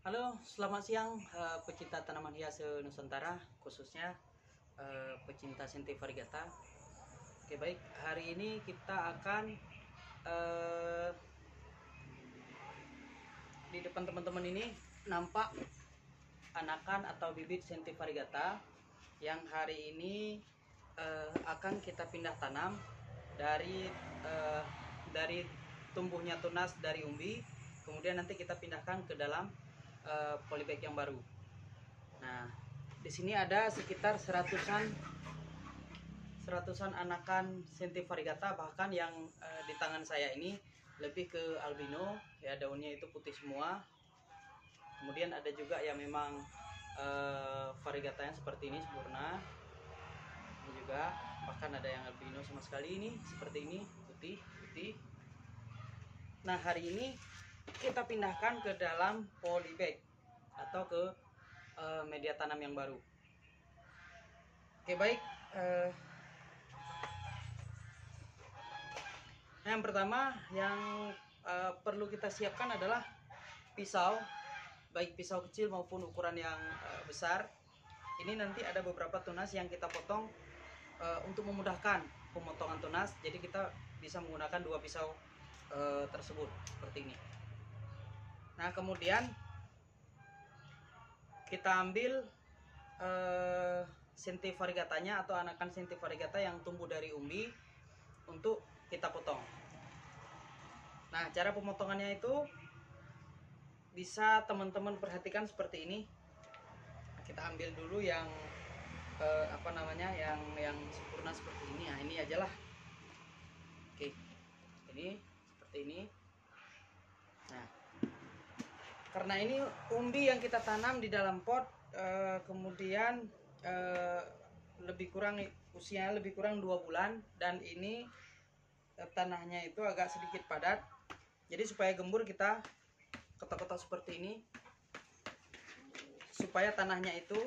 Halo, selamat siang pecinta tanaman hias Nusantara, khususnya pecinta Cynthia variegata. Oke baik, hari ini kita akan di depan teman-teman ini nampak anakan atau bibit Cynthia variegata yang hari ini akan kita pindah tanam dari tumbuhnya tunas dari umbi, kemudian nanti kita pindahkan ke dalam polybag yang baru. Nah, di sini ada sekitar seratusan anakan Cynthia variegata, bahkan yang di tangan saya ini lebih ke albino, ya daunnya itu putih semua. Kemudian ada juga yang memang variegatanya seperti ini sempurna. Ini juga bahkan ada yang albino sama sekali, ini seperti ini putih. Nah, hari ini kita pindahkan ke dalam polybag atau ke media tanam yang baru. Oke baik, yang pertama yang perlu kita siapkan adalah pisau, baik pisau kecil maupun ukuran yang besar. Ini nanti ada beberapa tunas yang kita potong untuk memudahkan pemotongan tunas, jadi kita bisa menggunakan dua pisau tersebut seperti ini. Nah, kemudian kita ambil Cynthia variegatanya atau anakan Cynthia variegata yang tumbuh dari umbi untuk kita potong. Nah, cara pemotongannya itu bisa teman-teman perhatikan seperti ini. Kita ambil dulu yang yang sempurna seperti ini. Nah, ini aja lah. Oke, ini seperti ini. Nah, karena ini umbi yang kita tanam di dalam pot, kemudian usianya lebih kurang 2 bulan, dan ini tanahnya itu agak sedikit padat. Jadi supaya gembur kita ketok-ketok seperti ini, supaya tanahnya itu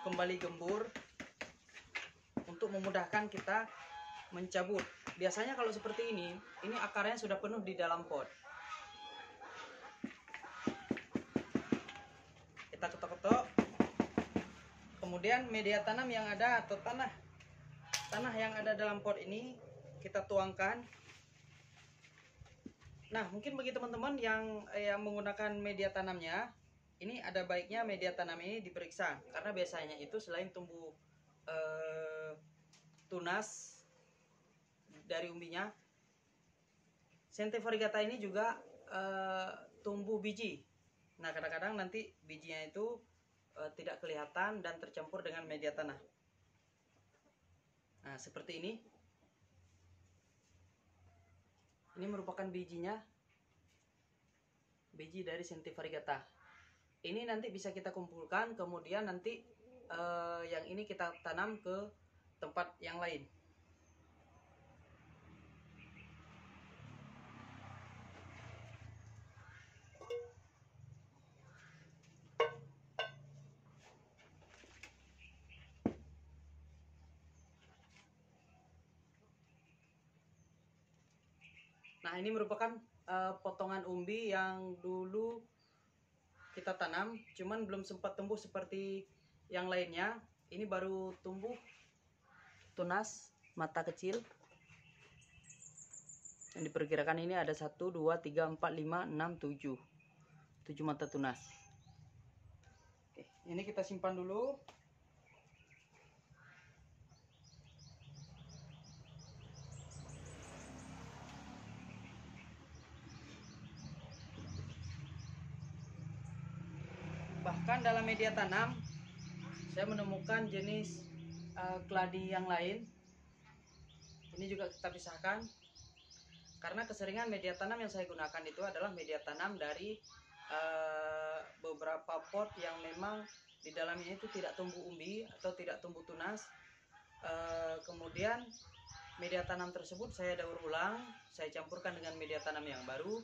kembali gembur untuk memudahkan kita mencabut. Biasanya kalau seperti ini akarnya sudah penuh di dalam pot. Kita ketok-ketok, kemudian media tanam yang ada atau tanah yang ada dalam pot ini kita tuangkan. Nah, mungkin bagi teman-teman yang menggunakan media tanamnya, ini ada baiknya media tanam ini diperiksa, karena biasanya itu selain tumbuh tunas dari umbinya, Cynthia variegata ini juga tumbuh biji. Nah, kadang-kadang nanti bijinya itu tidak kelihatan dan tercampur dengan media tanah. Nah, seperti ini. Ini merupakan bijinya, biji dari Cynthia variegata. Ini nanti bisa kita kumpulkan, kemudian nanti yang ini kita tanam ke tempat yang lain. Nah, ini merupakan potongan umbi yang dulu kita tanam, cuman belum sempat tumbuh seperti yang lainnya. Ini baru tumbuh tunas mata kecil. Yang diperkirakan ini ada 1, 2, 3, 4, 5, 6, 7. 7 mata tunas. Oke, ini kita simpan dulu. Bahkan dalam media tanam saya menemukan jenis keladi yang lain. Ini juga kita pisahkan, karena keseringan media tanam yang saya gunakan itu adalah media tanam dari beberapa pot yang memang di dalamnya itu tidak tumbuh umbi atau tidak tumbuh tunas. Kemudian media tanam tersebut saya daur ulang, saya campurkan dengan media tanam yang baru,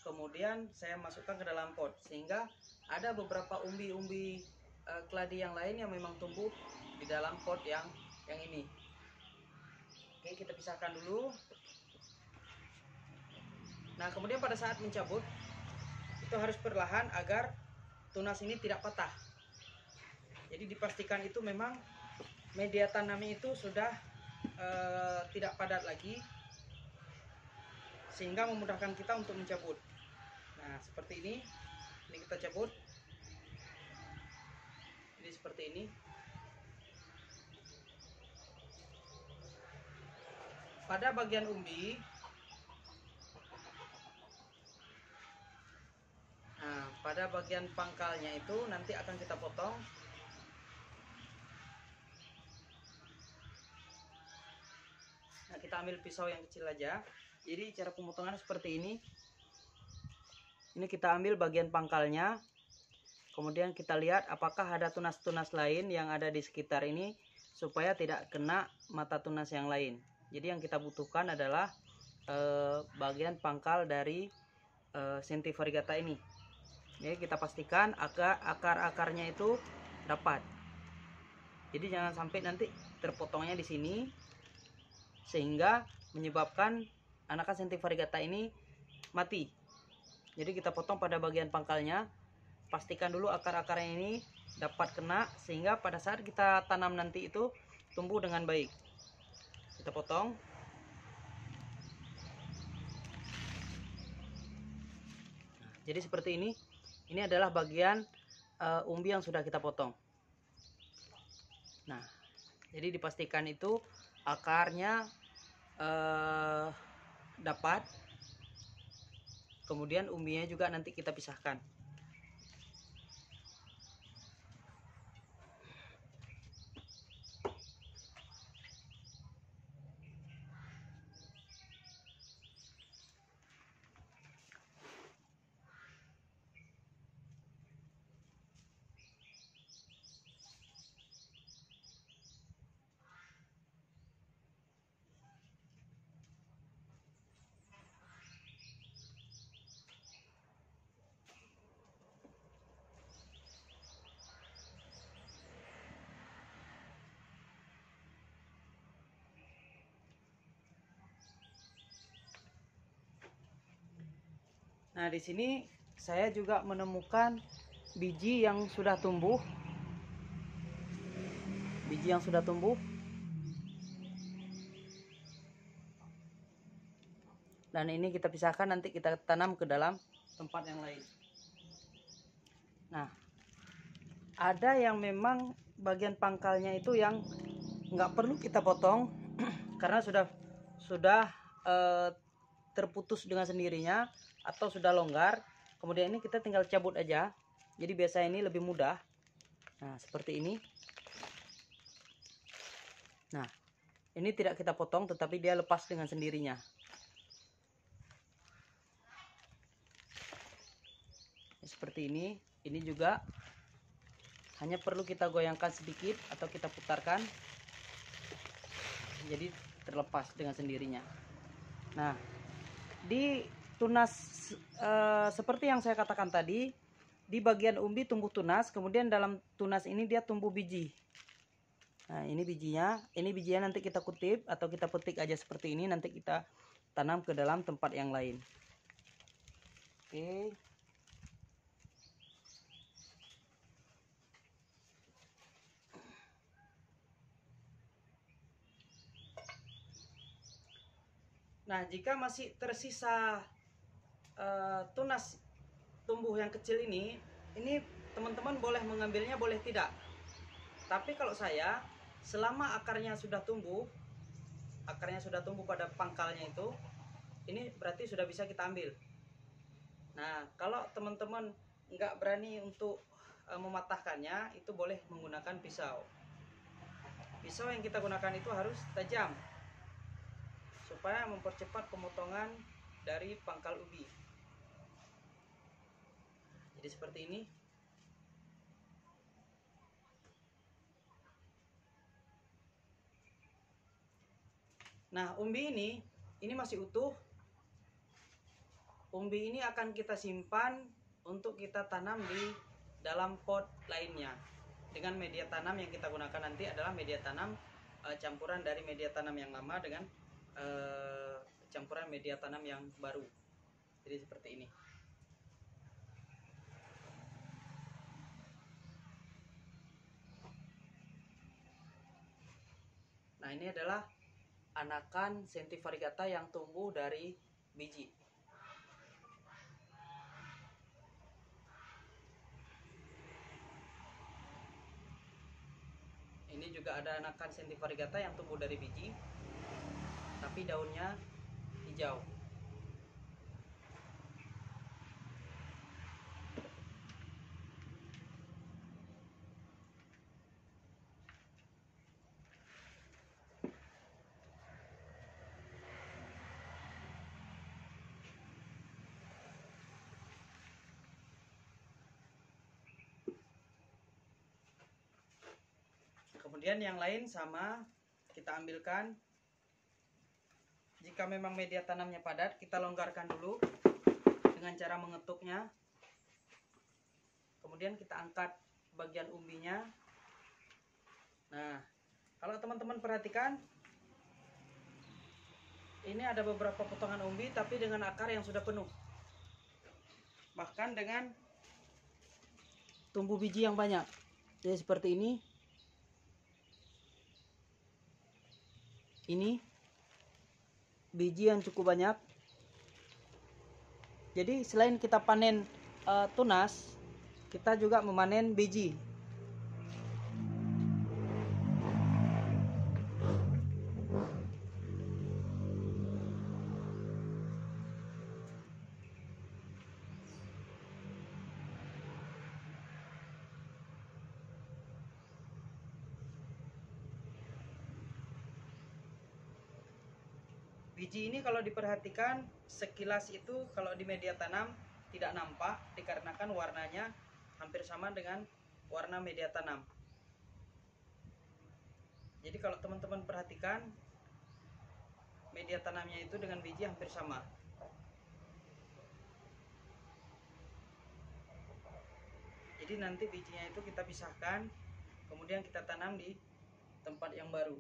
kemudian saya masukkan ke dalam pot, sehingga ada beberapa umbi-umbi keladi yang lain yang memang tumbuh di dalam pot yang ini. Oke, kita pisahkan dulu. Nah, kemudian pada saat mencabut itu harus perlahan agar tunas ini tidak patah. Jadi dipastikan itu memang media tanamnya itu sudah tidak padat lagi, sehingga memudahkan kita untuk mencabut. Nah, seperti ini kita cabut. Ini seperti ini. Pada bagian umbi, nah, pada bagian pangkalnya itu nanti akan kita potong. Nah, kita ambil pisau yang kecil aja. Jadi cara pemotongan seperti ini. Ini kita ambil bagian pangkalnya. Kemudian kita lihat apakah ada tunas-tunas lain yang ada di sekitar ini, supaya tidak kena mata tunas yang lain. Jadi yang kita butuhkan adalah bagian pangkal dari Senti variegata ini. Jadi kita pastikan akar-akarnya itu dapat. Jadi jangan sampai nanti terpotongnya di sini, sehingga menyebabkan anakan Senti variegata ini mati. Jadi kita potong pada bagian pangkalnya. Pastikan dulu akar-akarnya ini dapat kena, sehingga pada saat kita tanam nanti itu tumbuh dengan baik. Kita potong. Jadi seperti ini. Ini adalah bagian umbi yang sudah kita potong. Nah, jadi dipastikan itu akarnya dapat. Kemudian umbinya juga nanti kita pisahkan. Nah, di sini saya juga menemukan biji yang sudah tumbuh. Biji yang sudah tumbuh. Dan ini kita pisahkan, nanti kita tanam ke dalam tempat yang lain. Nah, ada yang memang bagian pangkalnya itu yang nggak perlu kita potong karena sudah terputus dengan sendirinya atau sudah longgar. Kemudian ini kita tinggal cabut aja. Jadi biasa ini lebih mudah. Nah, seperti ini. Nah, ini tidak kita potong, tetapi dia lepas dengan sendirinya. Seperti ini. Ini juga hanya perlu kita goyangkan sedikit atau kita putarkan, jadi terlepas dengan sendirinya. Nah, di tunas seperti yang saya katakan tadi, di bagian umbi tumbuh tunas, kemudian dalam tunas ini dia tumbuh biji. Nah, ini bijinya nanti kita kutip atau kita petik aja seperti ini, nanti kita tanam ke dalam tempat yang lain. Oke. Nah, jika masih tersisa tunas tumbuh yang kecil ini teman-teman boleh mengambilnya, boleh tidak. Tapi kalau saya, selama akarnya sudah tumbuh pada pangkalnya itu, ini berarti sudah bisa kita ambil. Nah, kalau teman-teman nggak berani untuk mematahkannya, itu boleh menggunakan pisau. Pisau yang kita gunakan itu harus tajam, supaya mempercepat pemotongan dari pangkal ubi. Jadi seperti ini. Nah, umbi ini masih utuh. Umbi ini akan kita simpan untuk kita tanam di dalam pot lainnya. Dengan media tanam yang kita gunakan nanti adalah media tanam campuran dari media tanam yang lama dengan campuran media tanam yang baru. Jadi seperti ini. Nah, ini adalah anakan Senti variegata yang tumbuh dari biji. Ini juga ada anakan Senti variegata yang tumbuh dari biji, tapi daunnya hijau. Kemudian yang lain sama, kita ambilkan. Jika memang media tanamnya padat, kita longgarkan dulu dengan cara mengetuknya. Kemudian kita angkat bagian umbinya. Nah, kalau teman-teman perhatikan, ini ada beberapa potongan umbi tapi dengan akar yang sudah penuh. Bahkan dengan tumbuh biji yang banyak. Jadi seperti ini. Ini biji yang cukup banyak. Jadi selain kita panen tunas, kita juga memanen biji. Biji ini kalau diperhatikan sekilas itu kalau di media tanam tidak nampak dikarenakan warnanya hampir sama dengan warna media tanam. Jadi kalau teman-teman perhatikan media tanamnya itu dengan biji hampir sama. Jadi nanti bijinya itu kita pisahkan, kemudian kita tanam di tempat yang baru.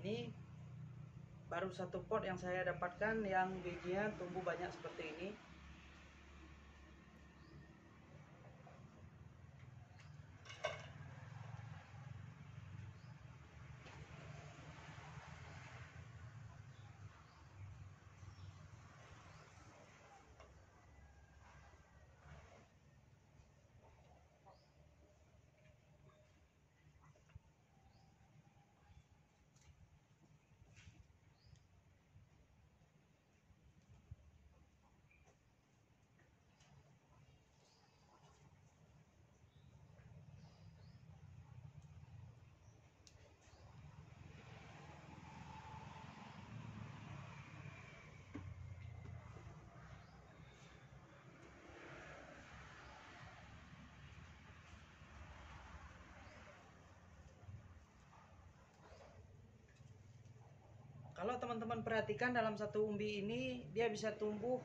Ini baru satu pot yang saya dapatkan yang bijinya tumbuh banyak seperti ini. Kalau teman-teman perhatikan dalam satu umbi ini dia bisa tumbuh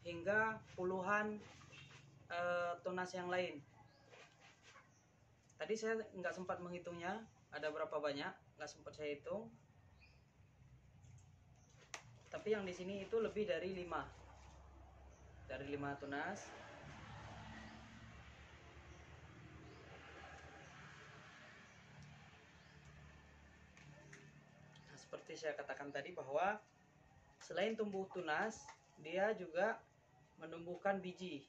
hingga puluhan tunas yang lain. Tadi saya nggak sempat menghitungnya ada berapa banyak, nggak sempat saya hitung. Tapi yang di sini itu lebih dari 5 tunas. Nah, seperti saya katakan tadi bahwa selain tumbuh tunas, dia juga menumbuhkan biji.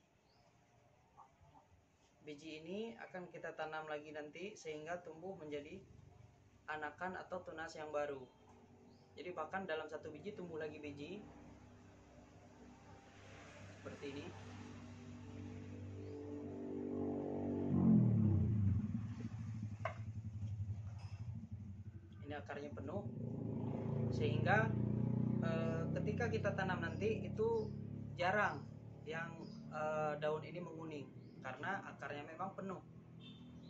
Biji ini akan kita tanam lagi nanti sehingga tumbuh menjadi anakan atau tunas yang baru. Jadi bahkan dalam satu biji tumbuh lagi biji seperti ini. Ini akarnya penuh sehingga ketika kita tanam nanti itu jarang yang daun ini menguning karena akarnya memang penuh.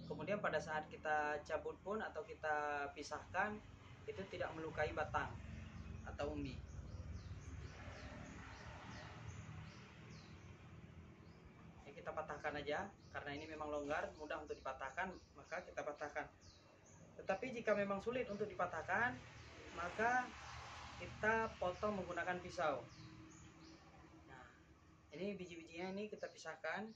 Kemudian pada saat kita cabut pun atau kita pisahkan itu tidak melukai batang atau umbi. Ya, kita patahkan aja, karena ini memang longgar, mudah untuk dipatahkan, maka kita patahkan. Tetapi jika memang sulit untuk dipatahkan, maka kita potong menggunakan pisau. Nah, ini biji-bijinya ini kita pisahkan.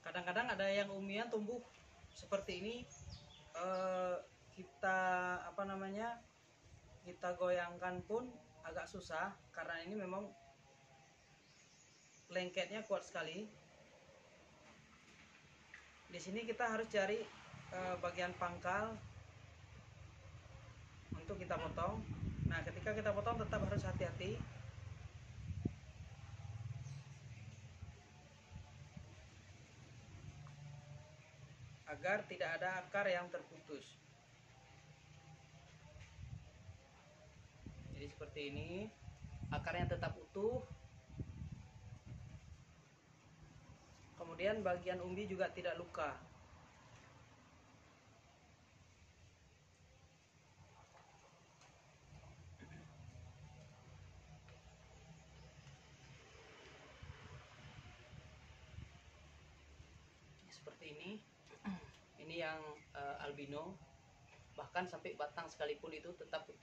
Kadang-kadang ada yang umbinya tumbuh seperti ini, kita kita goyangkan pun agak susah, karena ini memang lengketnya kuat sekali. Di sini kita harus cari bagian pangkal untuk kita potong. Nah, ketika kita potong tetap harus hati-hati agar tidak ada akar yang terputus. Jadi seperti ini, akarnya tetap utuh. Kemudian bagian umbi juga tidak luka. Seperti ini. Ini yang albino, bahkan sampai batang sekalipun itu tetap putih.